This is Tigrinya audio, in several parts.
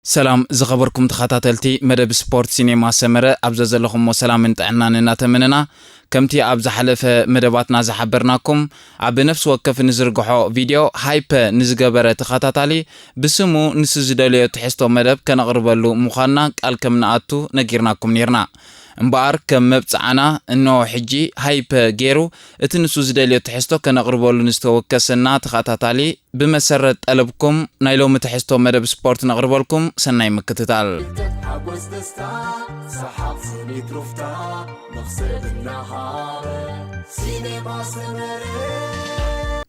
سلام زخبركم تخاتاتلتي مدب سبورت سينما سمرة أبزز لكم وسلام انتعنان ناتمننا كمتي أبز حلفة مدباتنا زحبرناكم عب نفس وقف نزرقحو فيديو هايب نزقبرة تخاتاتالي بسمو نسزداليو تحستو مدب كنغربالو مخانا كالكم ناتو نجيرناكم نيرنا امبار كم مبصعنا انه حجي هايب غيرو اتنسو زداليو تحستو كنغربالو نستوكسنا تخاتاتالي بمسرة قلبكم نايلو متحستو مدب سبورت نغربالكم سناي مكتتال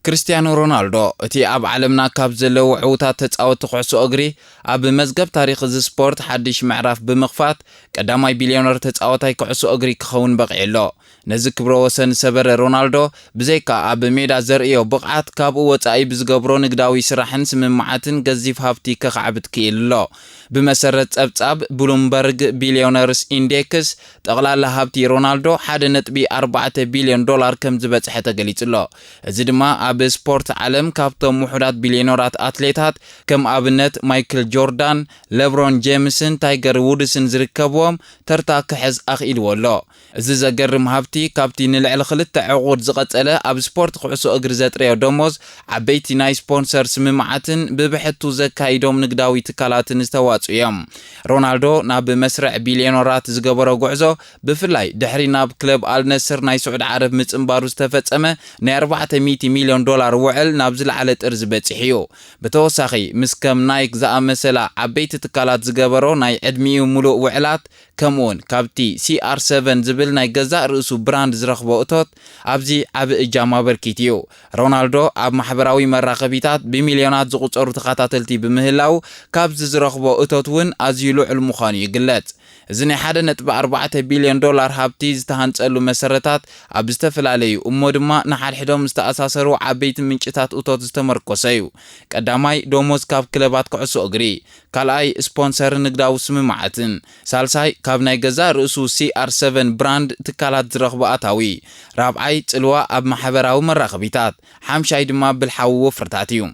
كريستيانو رونالدو اتي اب عالمنا كاب زلو عوتا تتصاوت تخعسو اغري اب مزغب تاريخ ز سبورت حدش معرف بمخفات قداماي بليونر تتصاوتاي كعسو اغري كخون بقيلو نزي كبرو وسن سبر رونالدو بزيكا اب ميدا زرئيو بقعت كابو وصاي بزغبرو نغداوي سراحن سممعاتن غزيف هافتي كخعبت كيلو بمسرت صبصاب بلومبرغ بليونرز اندكس تقلال هافتي رونالدو 1.4 بليون دولار كم زبصحه تغليصلو ازي دما اب سبورت عالم كابتن محدات بليونرات اتليتات كم ابنت مايكل جوردان ليبرون جيمسون تايجر وودسن زركبوم ترتا كحز اخيل ولو ازي زغرم هافتي كابتن نلعل خلت عقود زقصله اب سبورت خعسو اغر زطريو دموز عبيتي ناي سبونسر سممعاتن ببحثو زكايدوم نغداوي تكالاتن استواصيام رونالدو ناب مسرع بليونرات زغبرو غعزو بفلاي دحري ناب كلوب النصر ناي سعود عرب مصنبارو استفصمه نا 400 مليون دولار وعل نابزل على طرز بصحيو بتوساخي مسكم نايك زامسلا عبيت تكالات زغبرو ناي ادميو ملو وعلات كمون كابتي CR7 زبل ناي غزا رؤسو براند زرخبو اتوت ابزي عب اجاما بركيتيو رونالدو اب محبراوي مراقبيتات بمليونات زقصرو تخاتاتلتي بمهلاو كابز زرخبو اتوتون ازيلو المخان يقلت زني 1.4 بليون دولار هابتي زتهانصلو مسرتات اب استفلاليو امودما نحال حدوم استاساسرو عبيت منጭታት اتوت استمركوسيو قداماي دوموز كاب كلبات كعسو اغري كالاي سبونسر نغداو سممعاتن سالساي كاب ناي غزا رؤسو CR7 براند تكالات زرخبو اتاوي رابعاي صلوا اب محبراو مراقبيتات حمشاي دما بالحو وفرتاتيو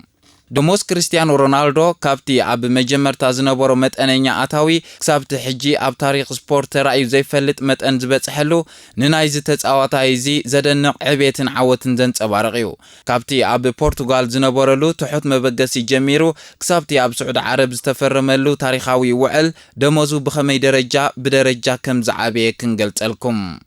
دموس كريستيانو رونالدو كابتي اب مجمرتا زنبرو متانيا اتاوي كسابت حجي اب تاريخ سبورت رايو زيفلط متن زبصحلو ننايز تصاوتايزي زدنق عبيتن عوتن زنصبارقيو كابتي اب بورتغال زنبرلو تحت مبغسي جميرو كسابتي اب سعود عرب استفرملو تاريخاوي وعل دموزو بخمي درجه بدرجه كم زعابيه كنገልጸልኩም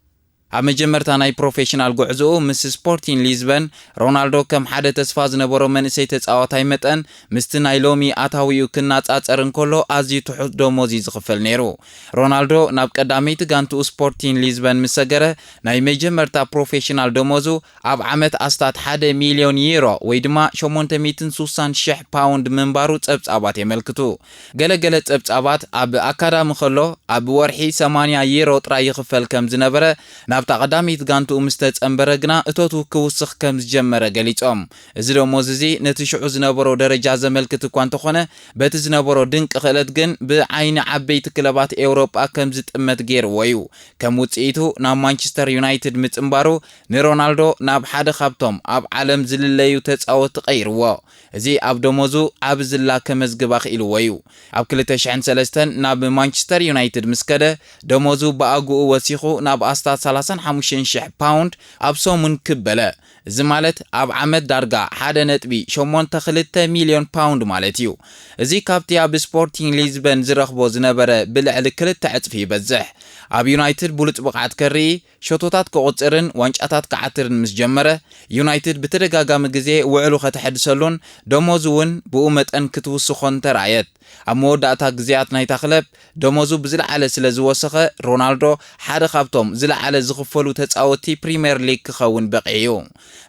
مجمرتا ناي بروفيشنال غعزو مس سبورتين ليزبن رونالدو كم حدا تسفا زنبرو منسي تصاوتاي متن مست نايلومي اتاويو كناصاصرن كولو ازي تحط دوموزي زخفل نيرو رونالدو ناب قداميت غانتو سبورتين ليزبن مسغره ناي مجمرتا بروفيشنال دوموزو اب عمت استات 1 مليون يورو ويدما 860 شح باوند منبارو صبصابات يملكتو غلغله صبصابات اب اكادامي خلو اب ورحي 80 يورو طرا يخفل كم زنبره نابتا قداميت غانتو مستتصمبرغنا اتوتو كوسخ كم جمره غليصوم ازي دوموزي نتشعو زنبرو درجه زملكت كوانتو خونه بت زنبرو دنق خلت جن بعين عبيت كلبات اوروبا كم زطمت غير ويو كم وصيتو نا مانشستر يونايتد مصنبارو نرونالدو ناب حدا خابتوم اب عالم زلليو تصاوت قيروا ازي اب دوموزو اب زلا كمزغبا خيل ويو اب 2003 ناب مانشستر يونايتد مسكده دوموزو باغو وسيخو ناب استا 35 شح باوند ابسو من كبله زمالت اب عمد دارغا 1.8 مليون باوند مالتيو ازي كابتي اب سبورتين ليزبن زرخبو زنبره بلعل كلت عطفي بزح اب يونايتد بولت بقعت كري شوتوتات كقصرن وانچاتات كعترن مسجمره يونايتد بتدغاغام غزي وعلو ختحدسلون دموزون بومتن كتوسخون ترايت اموداتا غزيات نايتا خلب دموزو بزل على سلازوسخه رونالدو حدا خابتوم زل على زخفلو تصاوتي بريمير ليج خون بقيو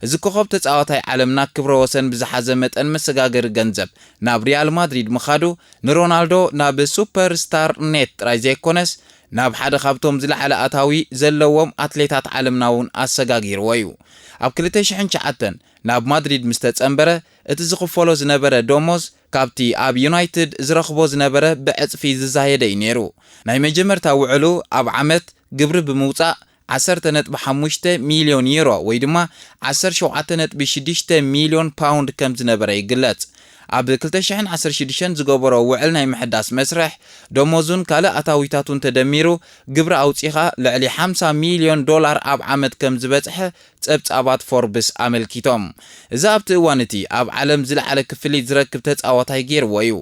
እዚ ኮኸብ ተጻዋታይ ዓለምና ክብረ ወሰን ብዝሓዘ መጠን መሰጋገር ገንዘብ ናብ ሪያል ማድሪድ መኻዱ ንሮናልዶ ናብ ሱፐር ስታር ኔት ጥራይ ዘይኮነስ ናብ ሓደ ካብቶም ዝለዓለ ኣታዊ ዘለዎም ኣትሌታት ዓለምናውን ኣሰጋጊርዎ እዩ ኣብ 2009 ናብ ማድሪድ ምስ ተጸንበረ እቲ ዝኽፈሎ ዝነበረ ደሞዝ ካብቲ ኣብ ዩናይትድ ዝረኽቦ ዝነበረ ብዕጽፊ ዝዛየደ እዩ ነይሩ ናይ መጀመርታ ውዕሉ ኣብ ዓመት ግብሪ ብምውጻእ 10.5 مليون يورو ويدما 17.6 مليون باوند كم زنبره يقلت ኣብ 2016 ዝገበሮ ውዕል ናይ ምሕዳስ መስርሕ ደሞዙን ካልእ ኣታዊታቱን ተደሚሩ ግብሪ ኣውፂኻ ልዕሊ $50 ሚልዮን ኣብ ዓመት ከም ዝበጽሐ ጸብጻባት ፎርብስ ኣመልኪቶም። እዚ ኣብቲ እዋን እቲ ኣብ ዓለም ዝለዓለ ክፍሊት ዝረክብ ተጻዋታይ ገይርዎ እዩ።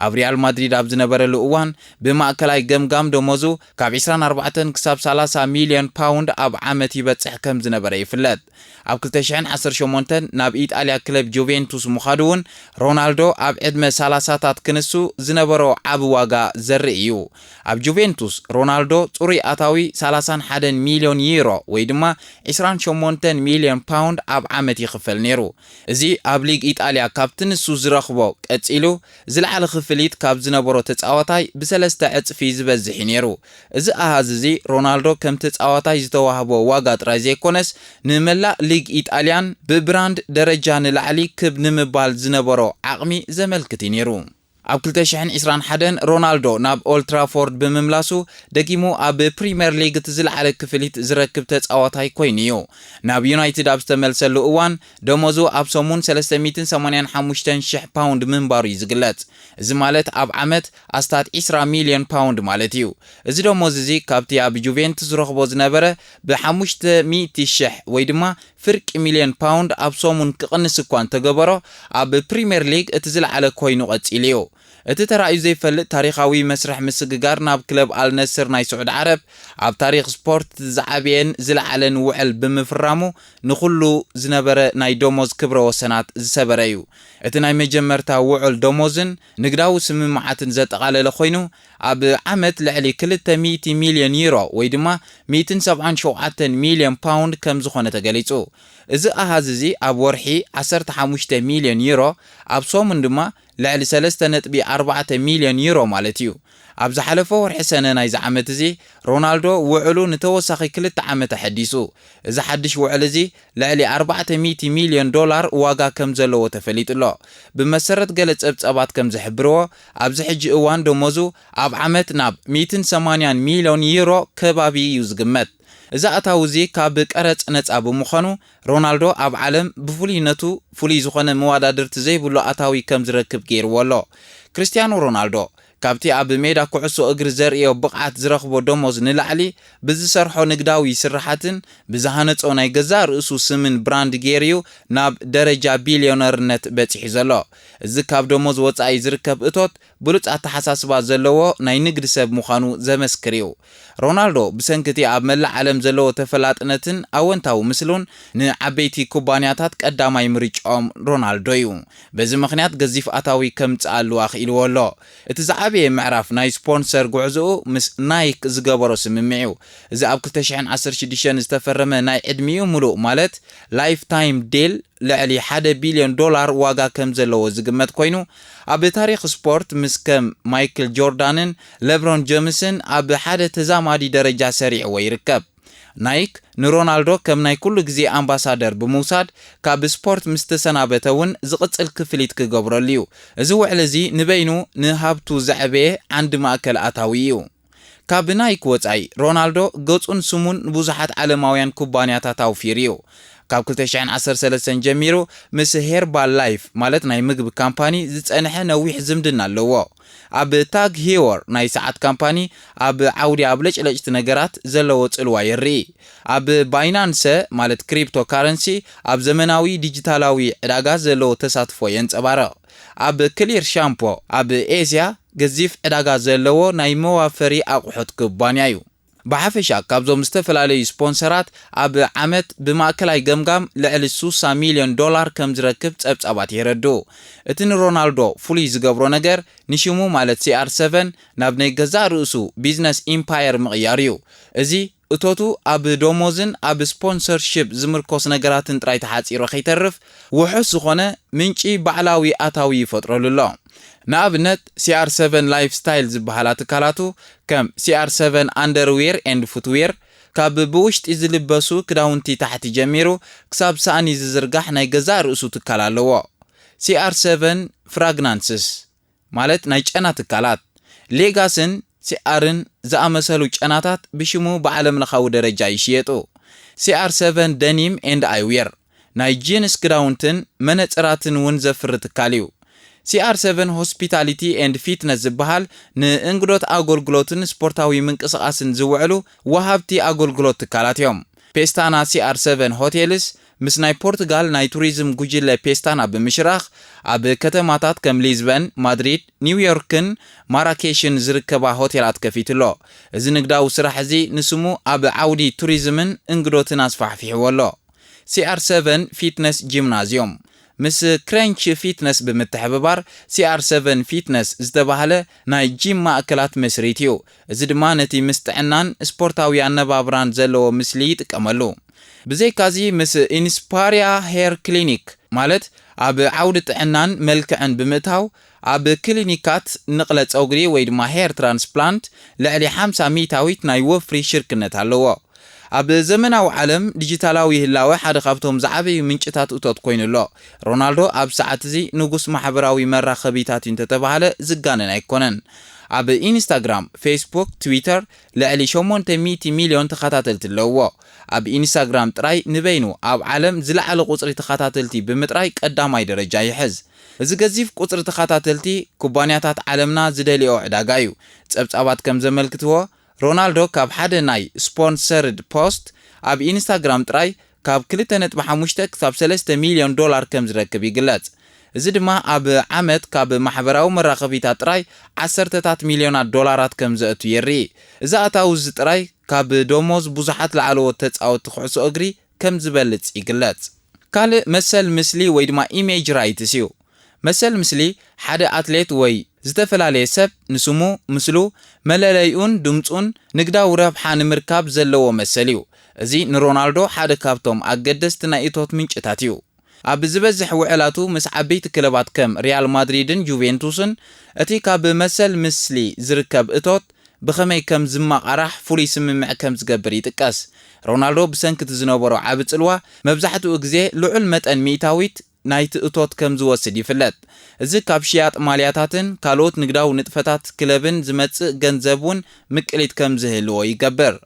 ኣብ ሪያል ማድሪድ ኣብ ዝነበረሉ እዋን ብማእከላይ ገምጋም ደሞዙ ካብ 24 ክሳብ 30 ሚልዮን ፓውንድ ኣብ ዓመት ይበጽሕ ከም ዝነበረ ይፍለጥ። ኣብ 2018 ናብ ኢጣልያ ክለብ ጁቬንቱስ ምኻዱ እውን ሮናልዶ ኣብ ዕድመ 30ታት ክንሱ ዝነበሮ ዓብ ዋጋ ዘርኢ እዩ። ኣብ ጁቬንቱስ ሮናልዶ ጽሩይ ኣታዊ 31 ሚልዮን ዩሮ ወይ ድማ 28 ሚልዮን ፓውንድ ኣብ ዓመት ይኽፈል ነይሩ። እዚ ኣብ ሊግ ኢጣልያ ካብቲ ንሱ ዝረኽቦ ቀጺሉ ዝለዓለ ክፍሊት ካብ ዝነበሮ ተጻዋታይ ብ3 ዕጽፊ ዝበዝሕ ነይሩ። እዚ ኣሃዝ እዚ ሮናልዶ ከም ተጻዋታይ ዝተዋህቦ ዋጋ ጥራይ ዘይኮነስ ንመላእ ሊግ ኢጣልያን ብብራንድ ደረጃ ንላዕሊ ክብ ንምባል ዝነበሮ ዓቕሚ ዘመልክት ነይሩ። ኣብ 2021 ሮናልዶ ናብ ኦልድ ትራፎርድ ብምምላሱ ደጊሙ ኣብ ፕሪምየር ሊግ ዝለዓለ ክፍሊት ዝረክብ ተጻዋታይ ኮይኑ እዩ። ናብ ዩናይትድ ኣብ ዝተመልሰሉ እዋን ደሞዙ ኣብ ሰሙን 385,000 ፓውንድ ምንባሩ ይዝግለጽ። እዚ ማለት ኣብ ዓመት ኣስታት 20 ሚልዮን ፓውንድ ማለት እዩ። እዚ ደሞዝ እዚ ካብቲ ኣብ ጁቬንቱስ ዝረኽቦ ዝነበረ ብ500,000 ወይ ድማ ፍርቂ ሚልዮን ፓውንድ ኣብ ሰሙን ክቕንስ እኳ እንተገበሮ ኣብ ፕሪምየር ሊግ እቲ ዝለዓለ ኮይኑ ቀጺሉ እዩ። እቲ ተራእዩ ዘይፈልጥ ታሪኻዊ መስርሕ ምስግጋር ናብ ክለብ ኣልነስር ናይ ስዑድ ዓረብ ኣብ ታሪኽ ስፖርት ዝዓበየን ዝለዓለን ውዕል ብምፍራሙ ንኹሉ ዝነበረ ናይ ደሞዝ ክብረ ወሰናት ዝሰበረ እዩ። እቲ ናይ መጀመርታ ውዕል ደሞዝን ንግዳዊ ስምምዓትን ዘጠቓለለ ኮይኑ ኣብ ዓመት ልዕሊ 200 ሚልዮን ዩሮ ወይ ድማ 177 ሚልዮን ፓውንድ ከም ዝኾነ ተገሊጹ። እዚ ኣሃዝ እዚ ኣብ ወርሒ 15 ሚልዮን ዩሮ ኣብ ሰሙን ድማ ልዕሊ 3.4 ሚልዮን ዩሮ ማለት እዩ። ኣብ ዝሓለፈ ወርሒ ሰነ ናይዚ ዓመት እዚ ሮናልዶ ውዕሉ ንተወሳኺ 2 ዓመት ሓዲሱ። እዚ ሓድሽ ውዕል እዚ ልዕሊ 400 ሚልዮን ዶላር ዋጋ ከም ዘለዎ ተፈሊጡሎ። ብመሰረት ገለ ጸብጻባት ከም ዝሕብርዎ ኣብዚ ሕጂ እዋን ደሞዙ ኣብ ዓመት ናብ 180 ሚልዮን ዩሮ ከባቢ እዩ ዝግመት። እዚ ኣታዊ እዚ ካብ ቀረጽ ነጻ ብምዃኑ ሮናልዶ ኣብ ዓለም ብፍሉይነቱ ፍሉይ ዝኾነ መወዳድርቲ ዘይብሉ ኣታዊ ከም ዝረክብ ገይርዎ ኣሎ። ክርስቲያኖ ሮናልዶ ካብቲ ኣብ ሜዳ ኩዕሶ እግሪ ዘርእዮ ብቕዓት ዝረኽቦ ደሞዝ ንላዕሊ ብዝሰርሖ ንግዳዊ ስራሓትን ብዝሃነጾ ናይ ገዛ ርእሱ ስምን ብራንድ ገይርዩ ናብ ደረጃ ቢልዮነርነት በፂሑ ዘሎ። እዚ ካብ ደሞዝ ወጻኢ ዝርከብ እቶት ብሉጽ ኣተሓሳስባ ዘለዎ ናይ ንግዲ ሰብ ምዃኑ ዘመስክር እዩ። ሮናልዶ ብሰንኪቲ ኣብ መላእ ዓለም ዘለዎ ተፈላጥነትን ኣወንታዊ ምስሉን ንዓበይቲ ኩባንያታት ቀዳማይ ምርጫኦም ሮናልዶ እዩ። በዚ ምኽንያት ገዚፍ ኣታዊ ከምጽኣሉ ኣኽኢልዎ ኣሎ። እቲ ዝዓበየ ምዕራፍ ናይ ስፖንሰር ጉዕዞኡ ምስ ናይክ ዝገበሮ ስምምዕ እዩ። እዚ ኣብ 2016 ዝተፈረመ ናይ ዕድሚኡ ሙሉእ ማለት ላይፍ ታይም ዴል ልዕሊ 1 ቢልዮን ዶላር ዋጋ ከም ዘለዎ ዝግመት ኮይኑ ኣብ ታሪኽ ስፖርት ምስ ከም ማይክል ጆርዳንን ሌብሮን ጄምስን ኣብ ሓደ ተዛማዲ ደረጃ ሰሪዕዎ ይርከብ። ናይክ ንሮናልዶ ከም ናይ ኩሉ ግዜ ኣምባሳደር ብምውሳድ ካብ ስፖርት ምስ ተሰናበተ እውን ዝቕጽል ክፍሊት ክገብረሉ እዩ። እዚ ውዕል እዚ ንበይኑ ንሃብቱ ዘዕበየ ዓንዲ ማእከል ኣታዊ እዩ። ካብ ናይክ ወጻኢ ሮናልዶ ገጹን ስሙን ብዙሓት ዓለማውያን ኩባንያታት ኣውፊሩ እዩ። ካብ 2013 ጀሚሩ ምስ ሄርባል ላይፍ ማለት ናይ ምግቢ ካምፓኒ ዝጸንሐ ነዊሕ ዝምድና ኣለዎ። ኣብ ታግ ሂወር ናይ ሰዓት ካምፓኒ ኣብ ዓውዲ ኣብ ለጭለጭቲ ነገራት ዘለዎ ጽልዋ የርኢ። ኣብ ባይናንስ ማለት ክሪፕቶ ካረንሲ ኣብ ዘመናዊ ዲጂታላዊ ዕዳጋ ዘለዎ ተሳትፎ የንጸባረቕ። ኣብ ክሊር ሻምፖ ኣብ ኤስያ ገዚፍ ዕዳጋ ዘለዎ ናይ መዋፈሪ ኣቑሑት ኩባንያ እዩ። ብሓፈሻ ካብዞም ዝተፈላለዩ ስፖንሰራት ኣብ ዓመት ብማእከላይ ገምጋም ልዕሊ 60 ሚልዮን ዶላር ከም ዝረክብ ጸብጻባት የረድኡ። እቲ ንሮናልዶ ፍሉይ ዝገብሮ ነገር ንሽሙ ማለት CR7 ናብ ናይ ገዛ ርእሱ ቢዝነስ ኢምፓየር ምቕያር እዩ። እዚ እቶቱ ኣብ ደሞዝን ኣብ ስፖንሰርሺፕ ዝምርኮስ ነገራትን ጥራይ ተሓጺሩ ኸይተርፍ ውሑስ ዝኾነ ምንጪ ባዕላዊ ኣታዊ ይፈጥረሉ ኣሎ። ንኣብነት CR7 ላይፍ ስታይል ዝበሃላ ትካላቱ ከም CR7 አንደርዌር ኤንድ ፉትዌር ካብ ብውሽጢ ዝልበሱ ክዳውንቲ ታሕቲ ጀሚሩ ክሳብ ሳእኒ ዝዝርጋሕ ናይ ገዛ ርእሱ ትካል ኣለዎ። CR7 ፍራግናንስስ ማለት ናይ ጨና ትካላት ሌጋስን CRን ዝኣመሰሉ ጨናታት ብሽሙ ብዓለም ለኻዊ ደረጃ ይሽየጡ። CR7 ደኒም ኤንድ ኣይዌር ናይ ጂንስ ክዳውንትን መነጽራትን እውን ዘፍሪ ትካል እዩ። CR7 Hospitality and Fitness ዝበሃል ንእንግዶት ኣገልግሎትን ስፖርታዊ ምንቅስቓስን ዝውዕሉ ወሃብቲ ኣገልግሎት ትካላት እዮም። ፔስታና CR7 ሆቴልስ ምስ ናይ ፖርቱጋል ናይ ቱሪዝም ጉጅለ ፔስታና ብምሽራኽ ኣብ ከተማታት ከም ሊዝበን፣ ማድሪድ፣ ኒውዮርክን ማራኬሽን ዝርከባ ሆቴላት ከፊትሎ። እዚ ንግዳዊ ስራሕ እዚ ንስሙ ኣብ ዓውዲ ቱሪዝምን እንግዶትን ኣስፋሕፊሕዎ ኣሎ። CR7 ፊትነስ ጂምናዚዮም ምስ ክረንች ፊትነስ ብምትሕብባር CR7 ፊትነስ ዝተባሃለ ናይ ጂም ማእከላት መስሪት እዩ። እዚ ድማ ነቲ ምስ ጥዕናን ስፖርታዊ ኣነባብራን ዘለዎ ምስሊ ይጥቀመሉ። ብዘይካዚ ምስ ኢንስፓሪያ ሄር ክሊኒክ ማለት ኣብ ዓውዲ ጥዕናን መልክዕን ብምእታው ኣብ ክሊኒካት ንቕለ ፀጉሪ ወይ ድማ ሄር ትራንስፕላንት ልዕሊ 50 ሚታዊት ናይ ወፍሪ ሽርክነት ኣለዎ። ኣብ ዘመናዊ ዓለም ዲጂታላዊ ህላወ ሓደ ካብቶም ዝዓበዩ ምንጭታት እቶት ኮይኑሎ። ሮናልዶ ኣብ ሰዓት እዚ ንጉስ ማሕበራዊ መራኸቢታት እንተተባሃለ ዝጋነን ኣይኮነን። ኣብ ኢንስታግራም፣ ፌስቡክ፣ ትዊተር ልዕሊ 800 ሚልዮን ተኸታተልቲ ኣለዎ። ኣብ ኢንስታግራም ጥራይ ንበይኑ ኣብ ዓለም ዝለዓለ ቁፅሪ ተኸታተልቲ ብምጥራይ ቀዳማይ ደረጃ ይሕዝ። እዚ ገዚፍ ቁፅሪ ተኸታተልቲ ኩባንያታት ዓለምና ዝደልዮ ዕዳጋ እዩ። ጸብጻባት ከም ዘመልክትዎ ሮናልዶ ካብ ሓደ ናይ ስፖንሰርድ ፖስት ኣብ ኢንስታግራም ጥራይ ካብ 2.5 ክሳብ 3 ሚልዮን ዶላር ከም ዝረክብ ይግለጽ። እዚ ድማ ኣብ ዓመት ካብ ማሕበራዊ መራኸቢታት ጥራይ 10 ሚልዮናት ዶላራት ከም ዘእቱ የርኢ። እዚ ኣታዊ እዚ ጥራይ ካብ ደሞዝ ብዙሓት ላዕለዎት ተጻወትቲ ኩዕሶ እግሪ ከም ዝበልጽ ይግለጽ። ካልእ መሰል ምስሊ ወይ ድማ ኢሜጅ ራይትስ እዩ። መሰል ምስሊ ሓደ ኣትሌት ወይ ዝተፈላለየ ሰብ ንስሙ፣ ምስሉ፣ መለለይኡን ድምፁን ንግዳዊ ረብሓ ንምርካብ ዘለዎ መሰል እዩ። እዚ ንሮናልዶ ሓደ ካብቶም ኣገደስቲ ናይ እቶት ምንጭታት እዩ። ኣብ ዝበዝሕ ውዕላቱ ምስ ዓበይቲ ክለባት ከም ሪያል ማድሪድን ጁቬንቱስን እቲ ካብ መሰል ምስሊ ዝርከብ እቶት ብኸመይ ከም ዝማቐራሕ ፍሉይ ስምምዕ ከም ዝገብር ይጥቀስ። ሮናልዶ ብሰንኪቲ ዝነበሮ ዓብ ጽልዋ መብዛሕትኡ ግዜ ልዑል መጠን ሚእታዊት ናይቲ እቶት ከም ዝወስድ ይፍለጥ። እዚ ካብ ሽያጥ ማልያታትን ካልኦት ንግዳዊ ንጥፈታት ክለብን ዝመጽእ ገንዘቡን ምቅሊት ከም ዝህልዎ ይገብር።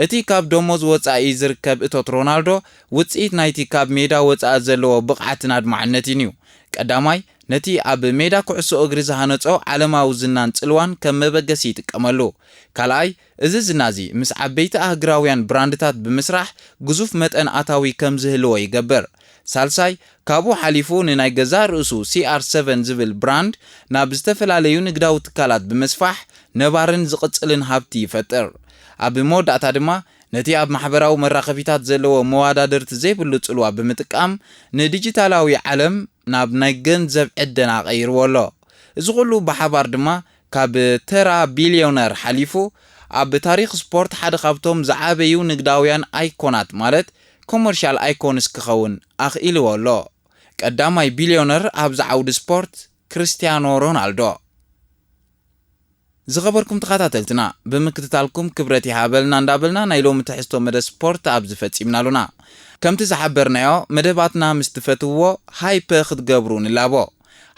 እቲ ካብ ደሞዝ ወጻኢ ዝርከብ እቶት ሮናልዶ ውጽኢት ናይቲ ካብ ሜዳ ወጻኢ ዘለዎ ብቕዓትን ኣድማዕነትን እዩ። ቀዳማይ ነቲ ኣብ ሜዳ ኩዕሶ እግሪ ዝሃነጾ ዓለማዊ ዝናን ጽልዋን ከም መበገሲ ይጥቀመሉ። ካልኣይ እዚ ዝናዚ ምስ ዓበይቲ ኣህግራውያን ብራንድታት ብምስራሕ ግዙፍ መጠን ኣታዊ ከም ዝህልዎ ይገብር። ሳልሳይ ካብኡ ሓሊፉ ንናይ ገዛ ርእሱ CR7 ዝብል ብራንድ ናብ ዝተፈላለዩ ንግዳዊ ትካላት ብምስፋሕ ነባርን ዝቕጽልን ሃብቲ ይፈጥር። ኣብ መወዳእታ ድማ ነቲ ኣብ ማሕበራዊ መራኸቢታት ዘለዎ መዋዳድርቲ ዘይብሉ ጽልዋ ብምጥቃም ንዲጂታላዊ ዓለም ናብ ናይ ገንዘብ ዕደና ቀይርዎ ኣሎ። እዚ ኩሉ ብሓባር ድማ ካብ ተራ ቢልዮነር ሓሊፉ ኣብ ታሪክ ስፖርት ሓደ ካብቶም ዝዓበዩ ንግዳውያን ኣይኮናት ማለት ኮመርሻል ኣይኮንስ ክኸውን ኣኽኢልዎ ኣሎ። ቀዳማይ ቢልዮነር ኣብ ዝዓውዲ ስፖርት ክርስቲያኖ ሮናልዶ። ዝኸበርኩም ተኸታተልትና ብምክትታልኩም ክብረት ይሃበልና እንዳበልና ናይ ሎሚ ትሕዝቶ መደብ ስፖርት ኣብ ዝፈጺምናሉና ከምቲ ዝሓበርናዮ መደባትና ምስ ትፈትውዎ ሃይፐ ክትገብሩ ንላቦ።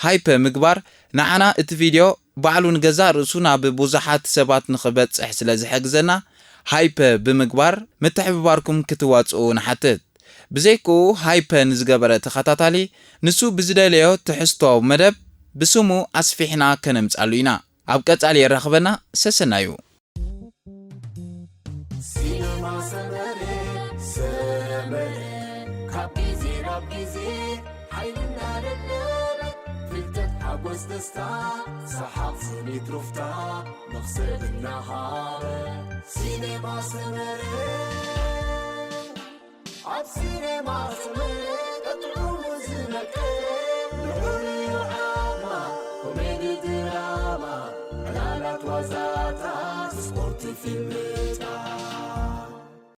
ሃይፐ ምግባር ንዓና እቲ ቪድዮ ባዕሉ ንገዛ ርእሱ ናብ ብዙሓት ሰባት ንኽበጽሕ ስለ ዝሕግዘና ሃይፐ ብምግባር ምትሕብባርኩም ክትዋጽኡ ንሓትት። ብዘይክኡ ሃይፐ ንዝገበረ ተኸታታሊ ንሱ ብዝደለዮ ትሕዝቶ መደብ ብስሙ ኣስፊሕና ከነምጻሉ ኢና። ኣብ ቀጻሊ የራኽበና ሰሰናዩ። Sport film